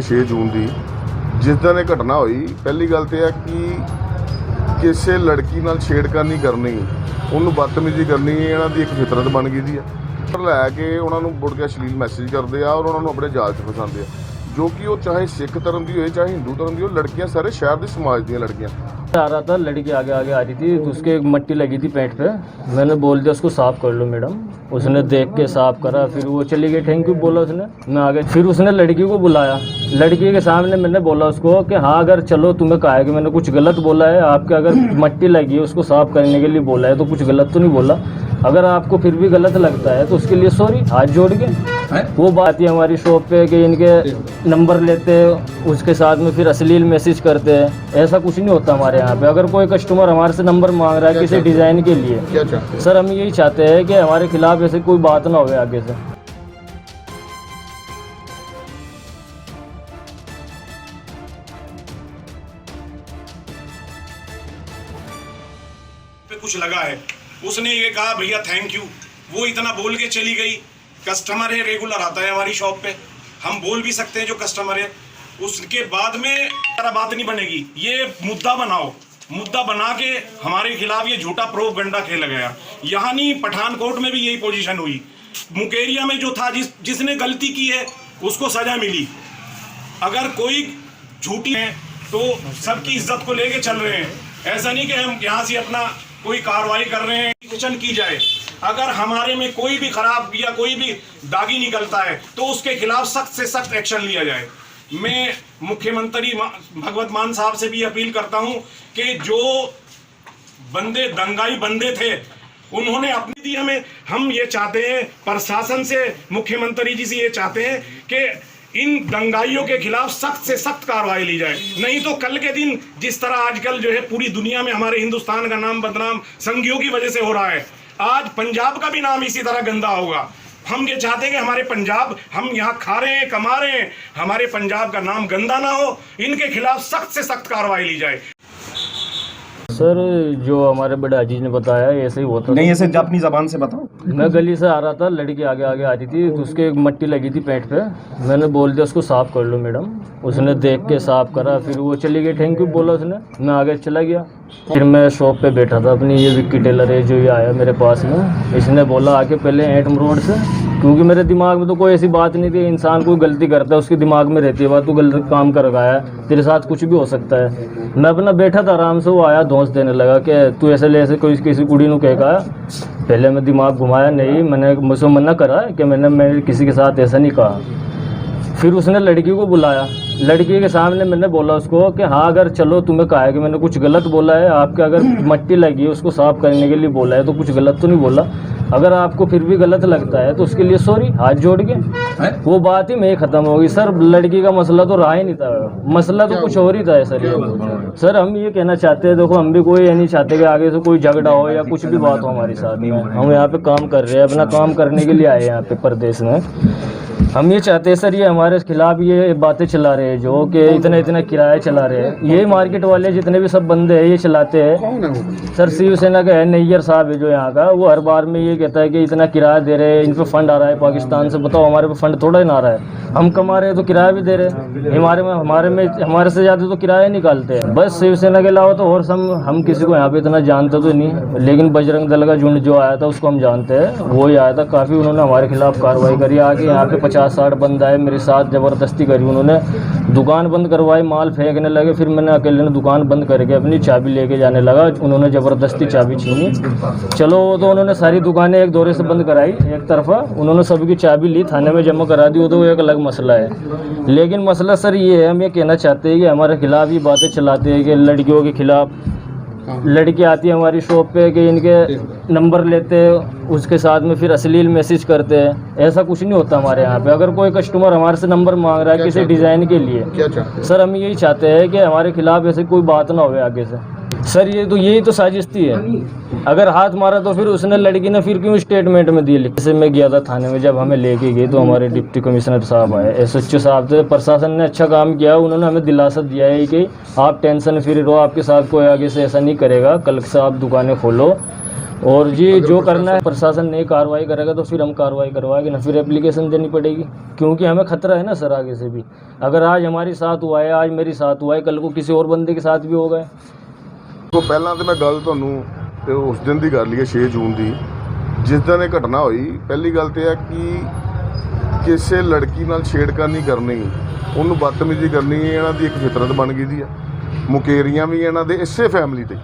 6 जून की जिस दिन ये घटना हुई, पहली गल तो है कि किसी लड़की नाल छेड़खानी करनी, उन्होंने बदतमीजी करनी, इन्हां दी एक फितरत बन गई है। लैके उन्होंने मुड़ के अश्लील मैसेज करते हैं और उन्होंने अपने जाल च फसाते हैं, जो कि वो चाहे सिख धर्म की हो चाहे हिंदू धर्म की हो, लड़कियां सारे शहर के समाज दी लड़कियां। आ रहा था, लड़की आगे आगे आ रही थी तो उसके मट्टी लगी थी पेट पे। मैंने बोल दिया उसको साफ़ कर लो मैडम। उसने देख के साफ़ करा, फिर वो चली गई, थैंक यू बोला उसने। मैं आगे फिर उसने लड़की को बुलाया, लड़की के सामने मैंने बोला उसको कि हाँ अगर चलो तुम्हें कहा है कि मैंने कुछ गलत बोला है, आपके अगर मट्टी लगी है उसको साफ़ करने के लिए बोला है तो कुछ गलत तो नहीं बोला। अगर आपको फिर भी गलत लगता है तो उसके लिए सॉरी, हाथ जोड़ के। वो बात ही हमारी शॉप पे कि इनके नंबर लेते हैं, उसके साथ में फिर अश्लील मैसेज करते हैं। ऐसा कुछ नहीं होता हमारे यहाँ पे। अगर कोई कस्टमर हमारे से नंबर मांग रहा है किसी डिज़ाइन के लिए, क्या चाहते हैं? सर हम यही चाहते हैं कि हमारे खिलाफ ऐसे कोई बात ना हो आगे से। पे कुछ लगा है, उसने ये कहा भैया थैंक यू, वो इतना बोल के चली गई। कस्टमर है, रेगुलर आता है हमारी शॉप पे, हम बोल भी सकते हैं जो कस्टमर है। उसके बाद में बात नहीं बनेगी, ये मुद्दा बनाओ, मुद्दा बना के हमारे खिलाफ ये झूठा प्रोपगंडा खेला गया। यहाँ नहीं, पठानकोट में भी यही पोजीशन हुई। मुकेरिया में जो था, जिसने गलती की है उसको सजा मिली। अगर कोई झूठी है तो सबकी इज्जत को लेके चल रहे हैं। ऐसा नहीं कि हम यहाँ से अपना कोई कार्रवाई कर रहे हैं, क्वेश्चन की जाए। अगर हमारे में कोई भी खराब या कोई भी दागी निकलता है तो उसके खिलाफ सख्त से सख्त एक्शन लिया जाए। मैं मुख्यमंत्री भगवत मान साहब से भी अपील करता हूं कि जो बंदे दंगाई बंदे थे उन्होंने अपनी दी हमें, हम ये चाहते हैं प्रशासन से, मुख्यमंत्री जी से ये चाहते हैं कि इन दंगाइयों के खिलाफ सख्त से सख्त कार्रवाई ली जाए। नहीं तो कल के दिन जिस तरह आजकल जो है पूरी दुनिया में हमारे हिंदुस्तान का नाम बदनाम संघियों की वजह से हो रहा है, आज पंजाब का भी नाम इसी तरह गंदा होगा। हम ये चाहते हैं कि हमारे पंजाब, हम यहाँ खा रहे हैं, कमा रहे हैं, हमारे पंजाब का नाम गंदा ना हो। इनके खिलाफ सख्त से सख्त कार्रवाई ली जाए। सर जो हमारे बड़े अजीज ने बताया ऐसे ही होता नहीं, ऐसे अपनी जबान से बताओ। मैं गली से आ रहा था, लड़की आगे आगे आ रही थी तो उसके मट्टी लगी थी पेट पे। मैंने बोल दिया उसको साफ़ कर लो मैडम। उसने देख के साफ़ करा, फिर वो चली गई, थैंक यू बोला उसने। मैं आगे चला गया। फिर मैं शॉप पे बैठा था अपनी, ये विक्की टेलर है जो ये आया मेरे पास में। इसने बोला आके पहले एटम रोड से, क्योंकि मेरे दिमाग में तो कोई ऐसी बात नहीं थी। इंसान कोई गलती करता है उसके दिमाग में रहती है बात, तू गलत काम कर रहा है, तेरे साथ कुछ भी हो सकता है। मैं अपना बैठा था आराम से, वो आया धौंस देने लगा कि तू ऐसे कोई किसी कुड़ी को कहेगा। पहले मैं दिमाग घुमाया, नहीं, मैंने मुझसे मना करा कि मैं किसी के साथ ऐसा नहीं कहा। फिर उसने लड़की को बुलाया, लड़की के सामने मैंने बोला उसको कि हाँ अगर चलो तुम्हें कहा है कि मैंने कुछ गलत बोला है, आपके अगर मट्टी लगी है उसको साफ़ करने के लिए बोला है तो कुछ गलत तो नहीं बोला। अगर आपको फिर भी गलत लगता है तो उसके लिए सॉरी, हाथ जोड़ के। वो बात ही में ख़त्म होगी। सर लड़की का मसला तो रहा ही नहीं था, मसला तो कुछ और ही था। सर हम ये कहना चाहते हैं, देखो हम भी कोई ये नहीं चाहते कि आगे से कोई झगड़ा हो या कुछ भी बात हो हमारे साथ। हम यहाँ पे काम कर रहे हैं, अपना काम करने के लिए आए हैं यहाँ पे प्रदेश में। हम ये चाहते हैं सर, ये हमारे खिलाफ ये बातें चला रहे हैं जो कि इतना किराया चला रहे हैं, ये मार्केट वाले जितने भी सब बंदे हैं ये चलाते हैं। सर शिवसेना का है नैयर साहब है जो यहाँ का, वो हर बार में ये कहता है कि इतना किराया दे रहे हैं, इन पर फंड आ रहा है पाकिस्तान से। बताओ हमारे पे फंड थोड़ा ही ना आ रहा है, हम कमा रहे हैं तो किराया भी दे रहे हैं। हमारे से ज़्यादा तो किराया निकालते हैं। बस शिवसेना के अलावा तो और हम किसी को यहाँ पे इतना जानते तो नहीं, लेकिन बजरंग दल का झुंड जो आया था उसको हम जानते हैं। वो ही आया था, काफ़ी उन्होंने हमारे खिलाफ कार्रवाई करी। आगे यहाँ पे 50-60 बंद आए, मेरे साथ ज़बरदस्ती करी उन्होंने, दुकान बंद करवाई, माल फेंकने लगे। फिर मैंने अकेले ने दुकान बंद करके अपनी चाबी लेके जाने लगा, उन्होंने ज़बरदस्ती चाबी छीनी। चलो तो उन्होंने सारी दुकानें एक दौरे से बंद कराई, एक तरफा उन्होंने सबकी चाबी ली, थाने में जमा करा दी, वो तो एक अलग मसला है। लेकिन मसला सर ये है, हम ये कहना चाहते हैं कि हमारे खिलाफ ये बातें चलाते हैं कि लड़कियों के खिलाफ, लड़की आती है हमारी शॉप पे कि इनके नंबर लेते हैं, उसके साथ में फिर अश्लील मैसेज करते हैं। ऐसा कुछ नहीं होता हमारे यहाँ पे। अगर कोई कस्टमर हमारे से नंबर मांग रहा है किसी डिज़ाइन के लिए, क्या चाहते हैं? सर हम यही चाहते हैं कि हमारे खिलाफ ऐसे कोई बात ना हो आगे से। सर यही तो साजिश थी है। अगर हाथ मारा तो फिर उसने, लड़की ने फिर क्यों स्टेटमेंट में दी? जैसे मैं गया था थाने में, जब हमें लेके गए तो हमारे डिप्टी कमिश्नर साहब आए, SHO साहब थे। प्रशासन ने अच्छा काम किया, उन्होंने हमें दिलासा दिया है कि आप टेंशन फ्री रहो, आपके साथ कोई आगे से ऐसा नहीं करेगा, कल से आप दुकानें खोलो। और जी जो करना है प्रशासन नहीं कार्रवाई करेगा तो फिर हम कार्रवाई करवाएंगे ना, फिर एप्लीकेशन देनी पड़ेगी, क्योंकि हमें खतरा है ना सर आगे से भी। अगर आज हमारे साथ हुआ है, आज मेरे साथ हुआ है, कल को किसी और बंदे के साथ भी होगा। तो ਪਹਿਲਾਂ ਤਾਂ ਮੈਂ ਗੱਲ ਤੁਹਾਨੂੰ ਤੇ ਉਸ ਦਿਨ ਦੀ ਕਰ ਲਈਏ 6 ਜੂਨ ਦੀ, ਜਿਸ ਦਿਨ ਇਹ ਘਟਨਾ ਹੋਈ। ਪਹਿਲੀ ਗੱਲ ਤੇ ਹੈ ਕਿ ਕਿਸੇ ਲੜਕੀ ਨਾਲ ਛੇੜਖਾਨੀ ਕਰਨੀ, ਉਹਨੂੰ ਬਦਤਮੀਜ਼ੀ ਕਰਨੀ ਇਹਨਾਂ ਦੀ ਇੱਕ ਫਿਤਰਤ ਬਣ ਗਈ ਦੀ ਆ। ਮੁਕੇਰੀਆਂ ਵੀ ਇਹਨਾਂ ਦੇ ਇਸੇ ਫੈਮਿਲੀ ਤੇ,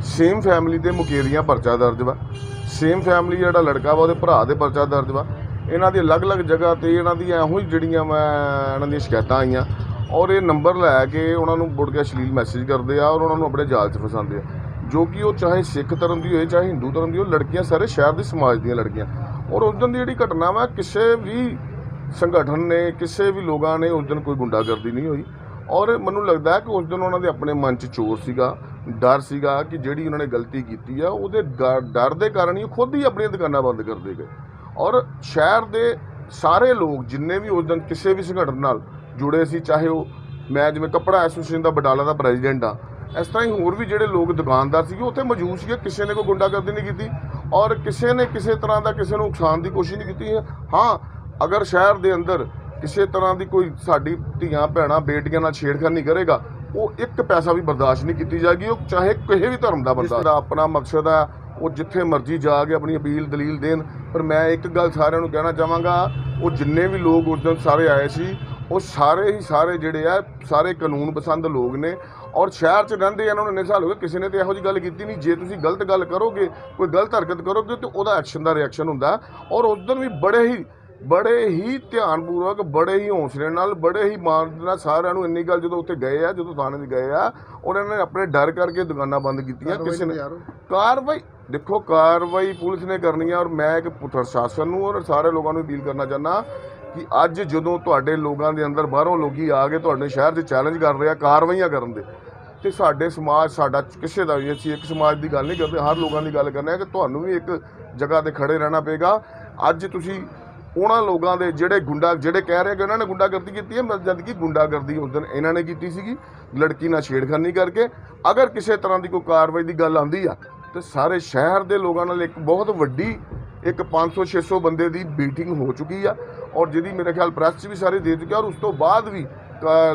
ਸੇਮ ਫੈਮਿਲੀ ਤੇ ਮੁਕੇਰੀਆਂ ਪਰਚਾ ਦਰਜ ਵਾ। ਸੇਮ ਫੈਮਿਲੀ ਜਿਹੜਾ ਲੜਕਾ ਵਾ ਉਹਦੇ ਭਰਾ ਦੇ ਪਰਚਾ ਦਰਜ ਵਾ। ਇਹਨਾਂ ਦੀ ਅਲੱਗ-ਅਲੱਗ ਜਗ੍ਹਾ ਤੇ ਇਹਨਾਂ ਦੀ ਇਹੋ ਹੀ ਜਿਹੜੀਆਂ ਇਹਨਾਂ ਦੀਆਂ ਸ਼ਿਕਾਇਤਾਂ ਆਈਆਂ, ਔਰ ਇਹ ਨੰਬਰ ਲੈ ਕੇ ਉਹਨਾਂ ਨੂੰ ਮੁੜ ਕੇ ਅਸ਼ਲੀਲ ਮੈਸੇਜ ਕਰਦੇ ਆ ਔਰ ਉਹਨਾਂ ਨੂੰ ਆਪਣੇ ਜਾਲ 'ਚ ਫਸਾਉਂਦੇ ਆ, ਜੋ ਕਿ ਉਹ ਚਾਹੇ ਸਿੱਖ ਧਰਮ ਦੀ ਹੋਏ ਚਾਹੇ ਹਿੰਦੂ ਧਰਮ ਦੀ, ਉਹ ਲੜਕੀਆਂ ਸਾਰੇ ਸ਼ਹਿਰ ਦੇ ਸਮਾਜ ਦੀਆਂ ਲੜਕੀਆਂ। ਔਰ ਉਸ ਦਿਨ ਦੀ ਜਿਹੜੀ ਘਟਨਾ ਵਾ, ਕਿਸੇ ਵੀ ਸੰਗਠਨ ਨੇ, ਕਿਸੇ ਵੀ ਲੋਕਾਂ ਨੇ ਉਸ ਦਿਨ ਕੋਈ ਗੁੰਡਾਗਰਦੀ ਨਹੀਂ ਹੋਈ। ਔਰ ਮੈਨੂੰ ਲੱਗਦਾ ਕਿ ਉਸ ਦਿਨ ਉਹਨਾਂ ਦੇ ਆਪਣੇ ਮਨ 'ਚ ਚੋਰ ਸੀਗਾ, ਡਰ ਸੀਗਾ ਕਿ ਜਿਹੜੀ ਉਹਨਾਂ ਨੇ ਗਲਤੀ ਕੀਤੀ ਆ ਉਹਦੇ ਡਰ ਦੇ ਕਾਰਨ ਹੀ ਖੁਦ ਹੀ ਆਪਣੀਆਂ ਦੁਕਾਨਾਂ ਬੰਦ ਕਰਦੇ ਗਏ। ਔਰ ਸ਼ਹਿਰ ਦੇ ਸਾਰੇ ਲੋਕ ਜਿੰਨੇ ਵੀ ਉਸ ਦਿਨ ਕਿਸੇ ਵੀ ਸੰਗਠਨ ਨਾਲ ਜੁੜੇ ਸੀ, ਚਾਹੇ ਉਹ ਮੈਂ ਜਿਵੇਂ ਕੱਪੜਾ ਐਸੋਸੀਏਸ਼ਨ ਦਾ ਬਟਾਲਾ ਦਾ ਪ੍ਰੈਜ਼ੀਡੈਂਟ ਆ, ਇਸ ਤਰ੍ਹਾਂ ਹੀ ਹੋਰ ਵੀ ਜਿਹੜੇ ਲੋਕ ਦੁਕਾਨਦਾਰ ਸੀਗੇ ਉੱਥੇ ਮੌਜੂਦ ਸੀਗੇ। ਕਿਸੇ ਨੇ ਕੋਈ ਗੁੰਡਾਗਰਦੀ ਨਹੀਂ ਕੀਤੀ ਔਰ ਕਿਸੇ ਨੇ ਕਿਸੇ ਤਰ੍ਹਾਂ ਦਾ ਕਿਸੇ ਨੂੰ ਨੁਕਸਾਨ ਦੀ ਕੋਸ਼ਿਸ਼ ਨਹੀਂ ਕੀਤੀ। ਹਾਂ, ਅਗਰ ਸ਼ਹਿਰ ਦੇ ਅੰਦਰ ਕਿਸੇ ਤਰ੍ਹਾਂ ਦੀ ਕੋਈ ਸਾਡੀ ਧੀਆਂ ਭੈਣਾਂ ਬੇਟੀਆਂ ਨਾਲ ਛੇੜਖਾਨੀ ਕਰੇਗਾ, ਉਹ ਇੱਕ ਪੈਸਾ ਵੀ ਬਰਦਾਸ਼ਤ ਨਹੀਂ ਕੀਤੀ ਜਾਏਗੀ, ਉਹ ਚਾਹੇ ਕਿਸੇ ਵੀ ਧਰਮ ਦਾ ਬੰਦਾ। ਦਾ ਆਪਣਾ ਮਕਸਦ ਆ, ਉਹ ਜਿੱਥੇ ਮਰਜ਼ੀ ਜਾ ਕੇ ਆਪਣੀ ਅਪੀਲ ਦਲੀਲ ਦੇਣ। ਪਰ ਮੈਂ ਇੱਕ ਗੱਲ ਸਾਰਿਆਂ ਨੂੰ ਕਹਿਣਾ ਚਾਹਾਂਗਾ, ਉਹ ਜਿੰਨੇ ਵੀ ਲੋਕ ਉਸ ਦਿਨ ਸਾਰੇ ਆਏ ਸੀ, ਉਹ ਸਾਰੇ ਹੀ ਸਾਰੇ ਜਿਹੜੇ ਆ ਸਾਰੇ ਕਾਨੂੰਨ ਪਸੰਦ ਲੋਕ ਨੇ ਔਰ ਸ਼ਹਿਰ 'ਚ ਰਹਿੰਦੇ ਆ। ਇਹਨਾਂ ਨੂੰ ਇੰਨੇ ਸਾਲ ਹੋ ਗਏ, ਕਿਸੇ ਨੇ ਤਾਂ ਇਹੋ ਜਿਹੀ ਗੱਲ ਕੀਤੀ ਨਹੀਂ। ਜੇ ਤੁਸੀਂ ਗਲਤ ਗੱਲ ਕਰੋਗੇ, ਕੋਈ ਗਲਤ ਹਰਕਤ ਕਰੋਗੇ, ਤਾਂ ਉਹਦਾ ਐਕਸ਼ਨ ਦਾ ਰਿਐਕਸ਼ਨ ਹੁੰਦਾ। ਔਰ ਉਸ ਦਿਨ ਵੀ ਬੜੇ ਹੀ ਧਿਆਨਪੂਰਵਕ, ਬੜੇ ਹੀ ਹੌਸਲੇ ਨਾਲ, ਬੜੇ ਹੀ ਮਾਣ ਨਾਲ ਸਾਰਿਆਂ ਨੂੰ ਇੰਨੀ ਗੱਲ ਜਦੋਂ ਉੱਥੇ ਗਏ ਆ, ਜਦੋਂ ਥਾਣੇ 'ਚ ਗਏ ਆ, ਉਹਨਾਂ ਨੇ ਆਪਣੇ ਡਰ ਕਰਕੇ ਦੁਕਾਨਾਂ ਬੰਦ ਕੀਤੀਆਂ। ਕਿਸੇ ਨੇ ਕਾਰਵਾਈ, ਦੇਖੋ ਕਾਰਵਾਈ ਪੁਲਿਸ ਨੇ ਕਰਨੀ ਆ। ਔਰ ਮੈਂ ਇੱਕ ਪ੍ਰਸ਼ਾਸਨ ਨੂੰ ਔਰ ਸਾਰੇ ਲੋਕਾਂ ਨੂੰ ਅਪੀਲ ਕਰਨਾ ਚਾਹੁੰਦਾ ਕਿ ਅੱਜ ਜਦੋਂ ਤੁਹਾਡੇ ਲੋਕਾਂ ਦੇ ਅੰਦਰ ਬਾਹਰੋਂ ਲੋਕੀ ਆ ਕੇ ਤੁਹਾਡੇ ਸ਼ਹਿਰ 'ਚ ਚੈਲੰਜ ਕਰ ਰਹੇ ਆ ਕਾਰਵਾਈਆਂ ਕਰਨ ਦੇ, ਤੇ ਸਾਡੇ ਸਮਾਜ, ਸਾਡਾ ਕਿਸੇ ਦਾ ਵੀ, ਅਸੀਂ ਇੱਕ ਸਮਾਜ ਦੀ ਗੱਲ ਨਹੀਂ ਕਰਦੇ, ਹਰ ਲੋਕਾਂ ਦੀ ਗੱਲ ਕਰਨੇ ਆ ਕਿ ਤੁਹਾਨੂੰ ਵੀ ਇੱਕ ਜਗ੍ਹਾ 'ਤੇ ਖੜੇ ਰਹਿਣਾ ਪਏਗਾ। ਅੱਜ ਤੁਸੀਂ ਉਹਨਾਂ ਲੋਕਾਂ ਦੇ ਜਿਹੜੇ ਕਹਿ ਰਹੇ ਕਿ ਉਹਨਾਂ ਨੇ ਗੁੰਡਾਗਰਦੀ ਕੀਤੀ ਹੈ, ਜਦ ਕਿ ਗੁੰਡਾਗਰਦੀ ਉਸ ਦਿਨ ਇਹਨਾਂ ਨੇ ਕੀਤੀ ਸੀਗੀ ਲੜਕੀ ਨਾਲ ਛੇੜਖਾਨੀ ਕਰਕੇ। ਅਗਰ ਕਿਸੇ ਤਰ੍ਹਾਂ ਦੀ ਕੋਈ ਕਾਰਵਾਈ ਦੀ ਗੱਲ ਆਉਂਦੀ ਆ ਤੇ ਸਾਰੇ ਸ਼ਹਿਰ ਦੇ ਲੋਕਾਂ ਨਾਲ ਇੱਕ ਬਹੁਤ ਵੱਡੀ ਇੱਕ 500-600 ਬੰਦੇ ਦੀ ਮੀਟਿੰਗ ਹੋ ਚੁੱਕੀ ਆ ਔਰ ਜਿਹਦੀ ਮੇਰੇ ਖਿਆਲ ਪ੍ਰੈਸ 'ਚ ਵੀ ਸਾਰੇ ਦੇ ਚੁੱਕਿਆ। ਔਰ ਉਸ ਤੋਂ ਬਾਅਦ ਵੀ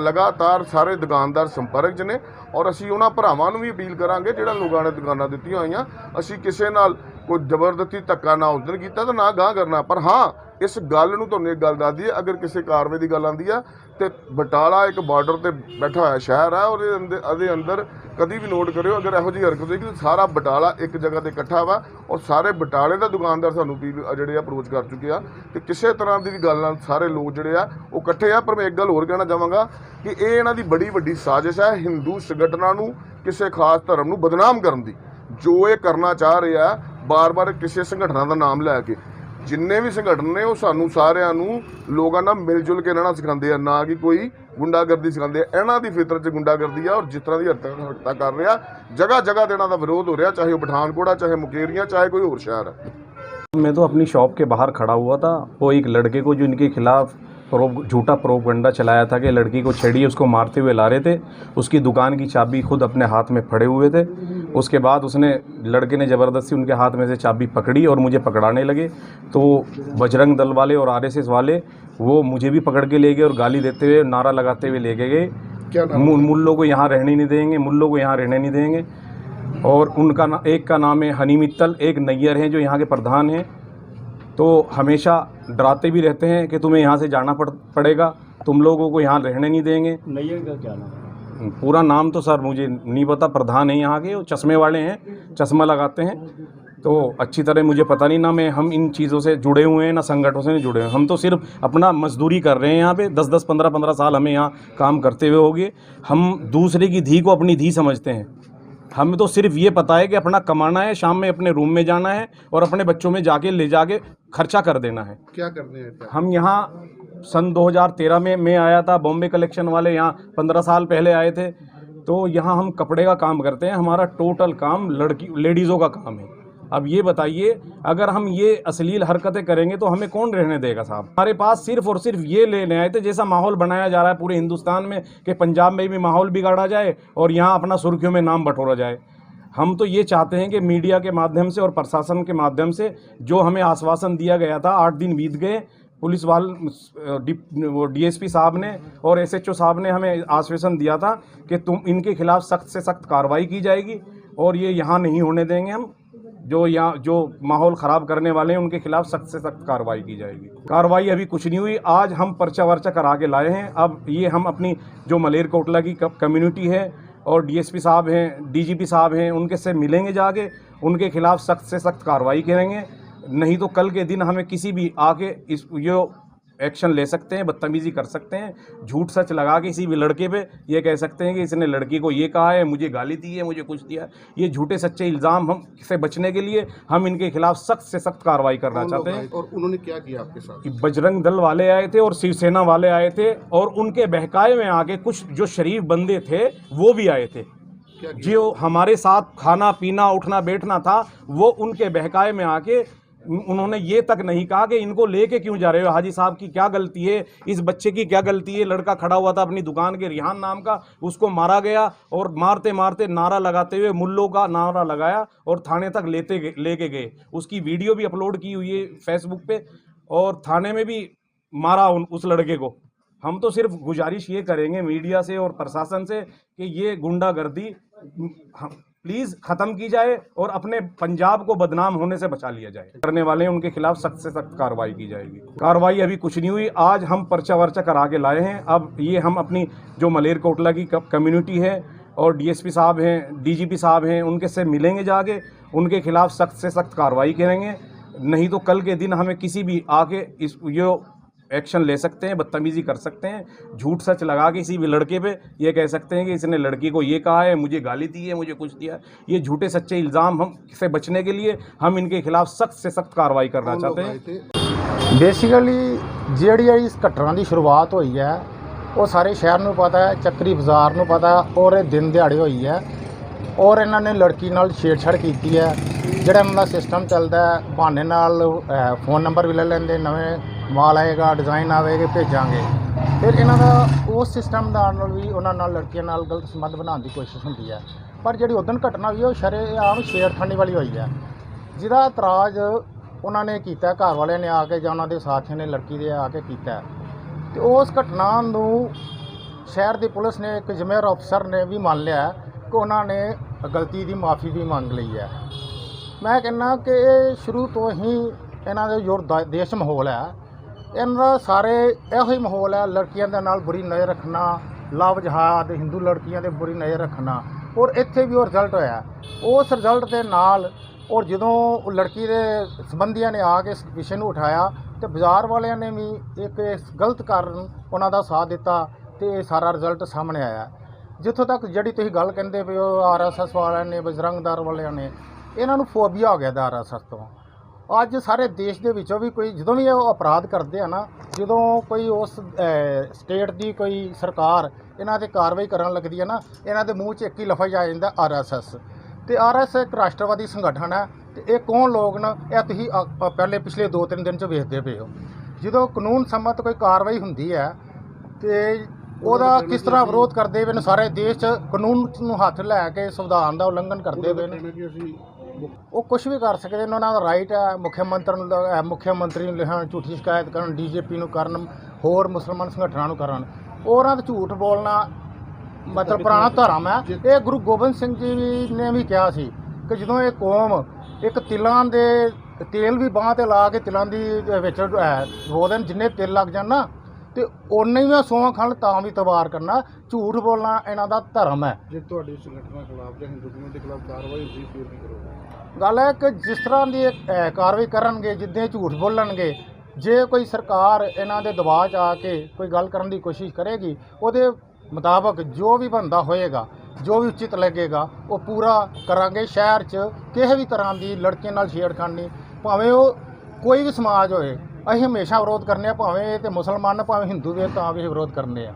ਲਗਾਤਾਰ ਸਾਰੇ ਦੁਕਾਨਦਾਰ ਸੰਪਰਕ 'ਚ ਨੇ ਔਰ ਅਸੀਂ ਉਹਨਾਂ ਭਰਾਵਾਂ ਨੂੰ ਵੀ ਅਪੀਲ ਕਰਾਂਗੇ ਜਿਹੜਾ ਲੋਕਾਂ ਨੇ ਦੁਕਾਨਾਂ ਦਿੱਤੀਆਂ ਹੋਈਆਂ, ਅਸੀਂ ਕਿਸੇ ਨਾਲ ਕੋਈ ਜ਼ਬਰਦਸਤੀ ਧੱਕਾ ਨਾ ਉਸ ਦਿਨ ਕੀਤਾ ਤੇ ਨਾ ਗਾਂਹ ਕਰਨਾ। ਪਰ ਹਾਂ, ਇਸ ਗੱਲ ਨੂੰ ਤੁਹਾਨੂੰ ਇੱਕ ਗੱਲ ਦੱਸ ਦਈਏ, ਅਗਰ ਕਿਸੇ ਕਾਰਵਾਈ ਦੀ ਗੱਲ ਆਉਂਦੀ ਆ ਤੇ ਬਟਾਲਾ ਇੱਕ ਬਾਰਡਰ ਤੇ ਬੈਠਾ ਹੋਇਆ ਸ਼ਹਿਰ ਆ, ਉਹਦੇ ਅੰਦਰ ਕਦੀ ਵੀ ਨੋਟ ਕਰਿਓ ਅਗਰ ਇਹੋ ਜਿਹੀ ਹਰਕਤ ਹੋਏਗੀ ਤਾਂ ਸਾਰਾ ਬਟਾਲਾ ਇੱਕ ਜਗ੍ਹਾ ਤੇ ਇਕੱਠਾ ਵਾ ਔਰ ਸਾਰੇ ਬਟਾਲੇ ਦਾ ਦੁਕਾਨਦਾਰ ਸਾਨੂੰ ਜਿਹੜੇ ਅਪਰੋਚ ਕਰ ਚੁੱਕੇ ਆ ਤੇ ਕਿਸੇ ਤਰ੍ਹਾਂ ਦੀ ਵੀ ਗੱਲ ਨਾਲ ਸਾਰੇ ਲੋਕ ਜਿਹੜੇ ਆ ਉਹ ਇਕੱਠੇ ਆ। ਪਰ ਮੈਂ ਇੱਕ ਗੱਲ ਹੋਰ ਕਹਿਣਾ ਚਾਹਾਂਗਾ ਕਿ ਇਹ ਇਹਨਾਂ ਦੀ ਬੜੀ ਵੱਡੀ ਸਾਜ਼ਿਸ਼ ਹੈ ਹਿੰਦੂ ਸੰਗਠਨਾਂ ਨੂੰ ਕਿਸੇ ਖਾਸ ਧਰਮ ਨੂੰ ਬਦਨਾਮ ਕਰਨ ਦੀ, ਜੋ ਇਹ ਕਰਨਾ ਚਾਹ ਰਹੇ ਆ ਬਾਰ-ਬਾਰ ਕਿਸੇ ਸੰਗਠਨਾਂ ਦਾ ਨਾਮ ਲੈ ਕੇ। ਜਿੰਨੇ ਵੀ ਸੰਗਠਨ ਨੇ ਉਹ ਸਾਨੂੰ ਸਾਰਿਆਂ ਨੂੰ ਲੋਕਾਂ ਨਾਲ ਮਿਲ ਜੁਲ ਕੇ ਰਹਿਣਾ ਸਿਖਾਉਂਦੇ ਆ, ਨਾ ਕਿ ਕੋਈ ਗੁੰਡਾਗਰਦੀ ਸਿਖਾਉਂਦੇ ਆ। ਇਹਨਾਂ ਦੀ ਫਿਤਰਤ 'ਚ ਗੁੰਡਾਗਰਦੀ ਆ ਔਰ ਜਿਸ ਤਰ੍ਹਾਂ ਦੀ ਹਰਕਤਾਂ ਕਰ ਰਿਹਾ, ਜਗ੍ਹਾ ਤੇ ਇਹਨਾਂ ਦਾ ਵਿਰੋਧ ਹੋ ਰਿਹਾ, ਚਾਹੇ ਉਹ ਪਠਾਨਕੋਟ ਆ, ਚਾਹੇ ਮੁਕੇਰੀਆਂ, ਚਾਹੇ कोई और शहर है। मैं तो अपनी शॉप के बाहर खड़ा हुआ था, वो एक लड़के को जो इनके खिलाफ झूठा प्रोपगंडा चलाया था कि लड़की को छेड़िए, उसको मारते हुए ला रहे थे। उसकी दुकान की चाबी खुद अपने हाथ में फड़े हुए थे। उसके बाद लड़के ने ज़बरदस्ती उनके हाथ में से चाबी पकड़ी और मुझे पकड़ाने लगे। तो बजरंग दल वाले और RSS वाले वो मुझे भी पकड़ के ले गए और गाली देते हुए, नारा लगाते हुए ले गए, मुल्लों को यहाँ रहने नहीं देंगे, मुल्लों को यहाँ रहने नहीं देंगे। और उनका एक का नाम है हनी मित्तल, एक नैयर हैं जो यहाँ के प्रधान हैं। तो हमेशा डराते भी रहते हैं कि तुम्हें यहाँ से जाना पड़ेगा, तुम लोगों को यहाँ रहने नहीं देंगे। नैयर का क्या नाम? पूरा नाम तो सर मुझे नहीं पता, प्रधान है यहाँ के, वो चश्मे वाले हैं, चश्मा लगाते हैं। तो अच्छी तरह मुझे पता नहीं ना, हम इन चीज़ों से जुड़े हुए हैं ना संगठनों से नहीं जुड़े हुए हैं। हम तो सिर्फ अपना मजदूरी कर रहे हैं यहाँ पे, 10-10, 15-15 साल हमें यहाँ काम करते हुए हो गए। हम दूसरे की धी को अपनी धी समझते हैं। हमें तो सिर्फ ये पता है कि अपना कमाना है, शाम में अपने रूम में जाना है और अपने बच्चों में जाके ले जाके खर्चा कर देना है। क्या करने हैं? हम यहाँ सन 2013 में मैं आया था, बॉम्बे कलेक्शन वाले यहाँ 15 साल पहले आए थे। तो यहाँ हम कपड़े का काम करते हैं, हमारा टोटल काम लेडीज़ों का काम है। अब ये बताइए, अगर हम ये अश्लील हरकतें करेंगे तो हमें कौन रहने देगा साहब। हमारे पास सिर्फ और सिर्फ ये लेने आए थे, जैसा माहौल बनाया जा रहा है पूरे हिंदुस्तान में कि पंजाब में भी माहौल बिगाड़ा जाए और यहाँ अपना सुर्खियों में नाम बटोरा जाए। हम तो ये चाहते हैं कि मीडिया के माध्यम से और प्रशासन के माध्यम से जो हमें आश्वासन दिया गया था, 8 दिन बीत गए, पुलिस वो डीएसपी साहब ने और एसएचओ साहब ने हमें आश्वासन दिया था कि इनके खिलाफ सख्त से सख्त कार्रवाई की जाएगी और ये यहाँ नहीं होने देंगे। हम जो माहौल ख़राब करने वाले हैं उनके खिलाफ सख्त से सख्त कार्रवाई की जाएगी। कार्रवाई अभी कुछ नहीं हुई, आज हम पर्चा वर्चा करा के लाए हैं। अब ये हम अपनी जो मलेरकोटला की कम्युनिटी है और डीएसपी साहब हैं, डीजीपी साहब हैं, उनके से मिलेंगे, जाके उनके खिलाफ सख्त से सख्त कार्रवाई करेंगे। नहीं तो कल के दिन हमें किसी भी आके इस एक्शन ले सकते हैं, बदतमीज़ी कर सकते हैं, झूठ सच लगा के किसी भी लड़के पे ये कह सकते हैं कि इसने लड़की को ये कहा है, मुझे गाली दी है, मुझे कुछ दिया। ये झूठे सच्चे इल्ज़ाम हम से बचने के लिए हम इनके खिलाफ सख्त से सख्त कार्रवाई करना चाहते हैं। और उन्होंने क्या किया आपके साथ? बजरंग दल वाले आए थे और शिवसेना वाले आए थे और उनके बहकाए में आके कुछ जो शरीफ बंदे थे वो भी आए थे। जो हमारे साथ खाना पीना उठना बैठना था वो उनके बहकाए में आके उन्होंने ये तक नहीं कहा कि इनको लेके क्यों जा रहे हो, हाजी साहब की क्या गलती है, इस बच्चे की क्या गलती है। लड़का खड़ा हुआ था अपनी दुकान के, रिहान नाम का, उसको मारा गया और मारते मारते नारा लगाते हुए मुल्लों का नारा लगाया और थाने तक लेके गए। उसकी वीडियो भी अपलोड की हुई है फेसबुक पे और थाने में भी मारा उस लड़के को। हम तो सिर्फ गुजारिश ये करेंगे मीडिया से और प्रशासन से कि ये गुंडागर्दी प्लीज़ ख़त्म की जाए और अपने पंजाब को बदनाम होने से बचा लिया जाए। करने वाले हैं उनके खिलाफ सख्त से सख्त कार्रवाई की जाएगी। कार्रवाई अभी कुछ नहीं हुई, आज हम पर्चा वर्चा करा के लाए हैं। अब ये हम अपनी जो मलेरकोटला की कम्युनिटी है और डीएसपी साहब हैं, डीजीपी साहब हैं, उनके से मिलेंगे, जाके उनके खिलाफ सख्त से सख्त कार्रवाई करेंगे। नहीं तो कल के दिन हमें किसी भी आके एक्शन ले सकते हैं, बदतमीज़ी कर सकते हैं, झूठ सच लगा के किसी भी लड़के पे ये कह सकते हैं कि इसने लड़की को ये कहा है, मुझे गाली दी है, मुझे कुछ दिया। ये झूठे सच्चे इल्ज़ाम हम से बचने के लिए हम इनके खिलाफ सख्त से सख्त कार्रवाई करना चाहते हैं। बेसिकली ਜਿਹੜੀ ਇਸ ਘਟਨਾ ਦੀ ਸ਼ੁਰੂਆਤ ਹੋਈ ਹੈ ਉਹ ਸਾਰੇ ਸ਼ਹਿਰ ਨੂੰ ਪਤਾ ਹੈ, ਚੱਕਰੀ ਬਾਜ਼ਾਰ ਨੂੰ ਪਤਾ ਔਰ ਇਹ ਦਿਨ ਦਿਹਾੜੇ ਹੋਈ ਹੈ ਔਰ ਇਹਨਾਂ ਨੇ ਲੜਕੀ ਨਾਲ ਛੇੜਛਾੜ ਕੀਤੀ ਹੈ। ਜਿਹੜਾ ਇਹਨਾਂ ਦਾ ਸਿਸਟਮ ਚੱਲਦਾ ਹੈ, ਬਹਾਨੇ ਨਾਲ फ़ोन ਨੰਬਰ ਵੀ ਲੈ ਲੈਂਦੇ, ਨਵੇਂ ਮਾਲ ਆਏਗਾ, ਡਿਜ਼ਾਈਨ ਆਵੇਗੇ, ਭੇਜਾਂਗੇ। ਫਿਰ ਇਹਨਾਂ ਦਾ ਉਸ ਸਿਸਟਮ ਦਾ ਨਾਲ ਵੀ ਉਹਨਾਂ ਨਾਲ ਲੜਕੀਆਂ ਨਾਲ ਗਲਤ ਸੰਬੰਧ ਬਣਾਉਣ ਦੀ ਕੋਸ਼ਿਸ਼ ਹੁੰਦੀ ਹੈ। ਪਰ ਜਿਹੜੀ ਉਦਣ ਘਟਨਾ ਹੋਈ ਉਹ ਸ਼ਰੇਆਮ ਛੇੜਖਾਨੀ ਵਾਲੀ ਹੋਈ ਹੈ, ਜਿਹਦਾ ਇਤਰਾਜ਼ ਉਹਨਾਂ ਨੇ ਕੀਤਾ, ਘਰ ਵਾਲਿਆਂ ਨੇ ਆ ਕੇ ਜਾਂ ਉਹਨਾਂ ਦੇ ਸਾਥੀਆਂ ਨੇ ਲੜਕੀ ਦੇ ਆ ਕੇ ਕੀਤਾ। ਅਤੇ ਉਸ ਘਟਨਾ ਨੂੰ ਸ਼ਹਿਰ ਦੀ ਪੁਲਿਸ ਨੇ, ਇੱਕ ਜ਼ਿੰਮੇਵਾਰ ਅਫਸਰ ਨੇ ਵੀ ਮੰਨ ਲਿਆ ਕਿ ਉਹਨਾਂ ਨੇ ਗਲਤੀ ਦੀ ਮਾਫੀ ਵੀ ਮੰਗ ਲਈ ਹੈ। ਮੈਂ ਕਹਿੰਦਾ ਕਿ ਇਹ ਸ਼ੁਰੂ ਤੋਂ ਹੀ ਇਹਨਾਂ ਦੇ ਜੋ ਦੇਸ਼ ਮਾਹੌਲ ਹੈ, ਇਹਨਾਂ ਦਾ ਸਾਰੇ ਇਹੋ ਹੀ ਮਾਹੌਲ ਹੈ, ਲੜਕੀਆਂ ਦੇ ਨਾਲ ਬੁਰੀ ਨਜ਼ਰ ਰੱਖਣਾ, ਲਵ ਜਹਾਦ, ਹਿੰਦੂ ਲੜਕੀਆਂ 'ਤੇ ਬੁਰੀ ਨਜ਼ਰ ਰੱਖਣਾ। ਔਰ ਇੱਥੇ ਵੀ ਉਹ ਰਿਜ਼ਲਟ ਹੋਇਆ। ਉਸ ਰਿਜ਼ਲਟ ਦੇ ਨਾਲ ਔਰ ਜਦੋਂ ਲੜਕੀ ਦੇ ਸੰਬੰਧੀਆਂ ਨੇ ਆ ਕੇ ਇਸ ਵਿਸ਼ੇ ਨੂੰ ਉਠਾਇਆ ਤੇ ਬਾਜ਼ਾਰ ਵਾਲਿਆਂ ਨੇ ਵੀ ਇੱਕ ਇਸ ਗਲਤ ਕਾਰਨ ਉਹਨਾਂ ਦਾ ਸਾਥ ਦਿੱਤਾ ਤੇ ਇਹ ਸਾਰਾ ਰਿਜ਼ਲਟ ਸਾਹਮਣੇ ਆਇਆ। ਜਿੱਥੋਂ ਤੱਕ ਜਿਹੜੀ ਤੁਸੀਂ ਗੱਲ ਕਹਿੰਦੇ ਪਏ ਹੋ ਆਰਐਸਐਸ ਵਾਲਿਆਂ ਨੇ, ਬਜਰੰਗ ਦਲ ਵਾਲਿਆਂ ਨੇ, ਇਹਨਾਂ ਨੂੰ ਫੋਬੀਆ ਹੋ ਗਿਆ ਦਾ ਆਰਐਸਐਸ ਤੋਂ। ਅੱਜ ਸਾਰੇ ਦੇਸ਼ ਦੇ ਵਿੱਚੋਂ ਵੀ ਕੋਈ ਜਦੋਂ ਵੀ ਉਹ ਅਪਰਾਧ ਕਰਦੇ ਆ ਨਾ, ਜਦੋਂ ਕੋਈ ਉਸ ਸਟੇਟ ਦੀ ਕੋਈ ਸਰਕਾਰ ਇਹਨਾਂ 'ਤੇ ਕਾਰਵਾਈ ਕਰਨ ਲੱਗਦੀ ਹੈ ਨਾ, ਇਹਨਾਂ ਦੇ ਮੂੰਹ 'ਚ ਇੱਕ ਹੀ ਲਫ਼ਜ਼ ਆ ਜਾਂਦਾ ਆਰਐਸਐਸ। ਤੇ ਆਰਐਸਐਸ ਇੱਕ ਰਾਸ਼ਟਰਵਾਦੀ ਸੰਗਠਨ ਹੈ ਤੇ ਇਹ ਕੌਣ ਲੋਕ ਨੇ, ਇਹ ਤੁਸੀਂ ਪਹਿਲੇ ਪਿਛਲੇ 2-3 ਦਿਨ 'ਚ ਵੇਖਦੇ ਪਏ ਹੋ। ਜਦੋਂ ਕਾਨੂੰਨ ਸੰਮਤ ਕੋਈ ਕਾਰਵਾਈ ਹੁੰਦੀ ਹੈ ਤੇ ਉਹਦਾ ਕਿਸ ਤਰ੍ਹਾਂ ਵਿਰੋਧ ਕਰਦੇ ਪਏ ਨੇ ਸਾਰੇ ਦੇਸ਼ 'ਚ, ਕਾਨੂੰਨ ਨੂੰ ਹੱਥ ਲੈ ਕੇ ਸੰਵਿਧਾਨ ਦਾ ਉਲੰਘਣ ਕਰਦੇ ਪਏ ਨੇ। ਉਹ ਕੁਛ ਵੀ ਕਰ ਸਕਦੇ ਨੇ, ਉਹਨਾਂ ਦਾ ਰਾਈਟ ਹੈ। ਮੁੱਖ ਮੰਤਰੀ ਨੂੰ ਲਿਖਣ, ਝੂਠੀ ਸ਼ਿਕਾਇਤ ਕਰਨ, ਡੀਜੀਪੀ ਨੂੰ ਕਰਨ, ਹੋਰ ਮੁਸਲਮਾਨ ਸੰਗਠਨਾਂ ਨੂੰ ਕਰਨ। ਉਹਨਾਂ ਦਾ ਝੂਠ ਬੋਲਣਾ ਮਤਲਬ ਪੁਰਾਣਾ ਧਰਮ ਹੈ। ਇਹ ਗੁਰੂ ਗੋਬਿੰਦ ਸਿੰਘ ਜੀ ਨੇ ਵੀ ਕਿਹਾ ਸੀ ਕਿ ਜਦੋਂ ਇਹ ਕੌਮ ਇੱਕ ਤਿਲਾਂ ਦੇ ਤੇਲ ਵੀ ਬਾਂਹ 'ਤੇ ਲਾ ਕੇ ਤਿਲਾਂ ਦੀ ਵਿੱਚ ਰੋ ਦੇਣ, ਜਿੰਨੇ ਤਿਲ ਲੱਗ ਜਾਣ ਨਾ ਤੇ ਉਨੇ ਹੀ ਸੌਂ ਖਾਣ ਤਾਂ ਵੀ ਤਬਾਰ ਕਰਨਾ। ਝੂਠ ਬੋਲਣਾ ਇਹਨਾਂ ਦਾ ਧਰਮ ਹੈ। ਜੇ ਤੁਹਾਡੀ ਸੰਗਠਨਾਂ ਖਿਲਾਫ ਜਾਂ ਹਿੰਦੂ ਕਮਿਊਨਿਟੀ ਖਿਲਾਫ ਕਾਰਵਾਈ ਹੁੰਦੀ ਫਿਰ ਨਹੀਂ ਕਰੋਗੇ? ਗੱਲ ਹੈ ਕਿ ਜਿਸ ਤਰ੍ਹਾਂ ਦੀ ਕਾਰਵਾਈ ਕਰਨਗੇ, ਜਿੱਦਾਂ ਝੂਠ ਬੋਲਣਗੇ, ਜੇ ਕੋਈ ਸਰਕਾਰ ਇਹਨਾਂ ਦੇ ਦਬਾਅ 'ਚ ਆ ਕੇ ਕੋਈ ਗੱਲ ਕਰਨ ਦੀ ਕੋਸ਼ਿਸ਼ ਕਰੇਗੀ, ਉਹਦੇ ਮੁਤਾਬਕ ਜੋ ਵੀ ਬਣਦਾ ਹੋਏਗਾ, ਜੋ ਵੀ ਉਚਿਤ ਲੱਗੇਗਾ ਉਹ ਪੂਰਾ ਕਰਾਂਗੇ। ਸ਼ਹਿਰ 'ਚ ਕਿਸੇ ਵੀ ਤਰ੍ਹਾਂ ਦੀ ਲੜਕੀਆਂ ਨਾਲ ਛੇੜਖਾਨੀ, ਭਾਵੇਂ ਉਹ ਕੋਈ ਵੀ ਸਮਾਜ ਹੋਏ, ਅਸੀਂ ਹਮੇਸ਼ਾ ਵਿਰੋਧ ਕਰਨੇ ਆ, ਭਾਵੇਂ ਇਹ ਤੇ ਮੁਸਲਮਾਨ, ਭਾਵੇਂ ਹਿੰਦੂ ਵੀ ਤਾਂ ਵੀ ਵਿਰੋਧ ਕਰਨੇ ਆ।